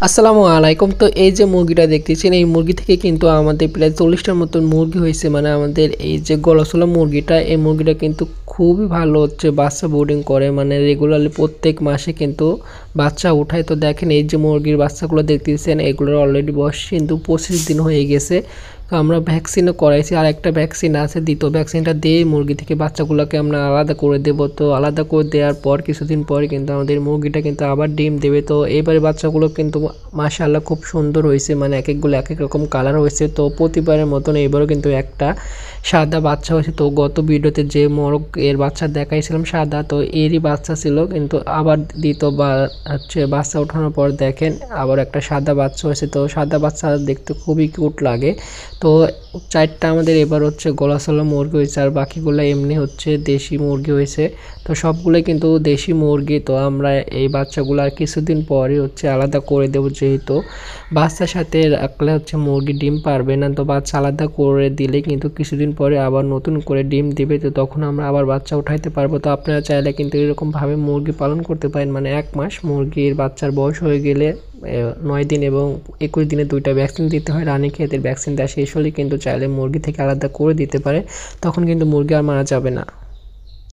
আসসালামু আলাইকুম। তো এই যে মুরগিটা দেখতেছেন, এই মুরগি থেকে কিন্তু আমাদের প্রায় 40টার মতন মুরগি হয়েছে। মানে আমাদের এই যে গলাশোলা মুরগিটা, এই মুরগিটা কিন্তু খুবই ভালো হচ্ছে বাচ্চা ব্রিডিং করে। মানে রেগুলারলি প্রত্যেক মাসে কিন্তু বাচ্চা উঠায়। তো দেখেন এই যে মুরগির বাচ্চাগুলো দেখতেছেন, এগুলোর অলরেডি বয়স কিন্তু 25 দিন হয়ে গেছে। তো আমরা ভ্যাকসিনও করাইছি, আর একটা ভ্যাকসিন আছে, দ্বিতীয় ভ্যাকসিনটা দিয়ে মুরগি থেকে বাচ্চাগুলোকে আমরা আলাদা করে দেব। তো আলাদা করে দেওয়ার পর কিছুদিন পরে কিন্তু আমাদের মুরগিটা কিন্তু আবার ডিম দেবে। তো এবারে বাচ্চাগুলো কিন্তু মাশাআল্লাহ খুব সুন্দর হয়েছে, মানে এক একগুলো এক এক রকম কালার হয়েছে। তো প্রতিবারের মতন এবারও কিন্তু একটা সাদা বাচ্চা হয়েছে। তো গত ভিডিওতে যে মোরগ এর বাচ্চা দেখাইছিলাম সাদা, তো এরই বাচ্চা ছিল, কিন্তু আবার দ্বিতীয়বার হচ্ছে বাচ্চা ওঠানোর পর দেখেন আবার একটা সাদা বাচ্চা হয়েছে। তো সাদা বাচ্চা দেখতে খুবই কিউট লাগে। তো 4টা আমাদের এবার হচ্ছে গলাশালা মুরগি হয়েছে, আর বাকিগুলো এমনি হচ্ছে দেশি মুরগি হয়েছে। তো সবগুলোই কিন্তু দেশি মুরগি। তো আমরা এই বাচ্চাগুলো আর কিছুদিন পরে হচ্ছে আলাদা করে দেবো, যেহেতু বাচ্চার সাথে রাখলে হচ্ছে মুরগি ডিম পারবে না। তো বাচ্চা আলাদা করে দিলে কিন্তু কিছুদিন পরে আবার নতুন করে ডিম দিবে, তো তখন আমরা আবার বাচ্চা উঠাইতে পারবো। তো আপনারা চাইলে কিন্তু এরকমভাবে মুরগি পালন করতে পারেন। মানে 1 মাস মুরগির বাচ্চার বয়স হয়ে গেলে 9 দিন এবং 21 দিনে 2টা ভ্যাকসিন দিতে হয়। রানীক্ষেতের ভ্যাকসিন দেওয়া শেষ হলে কিন্তু চাইলে মুরগি থেকে আলাদা করে দিতে পারে, তখন কিন্তু মুরগি আর মারা যাবে না।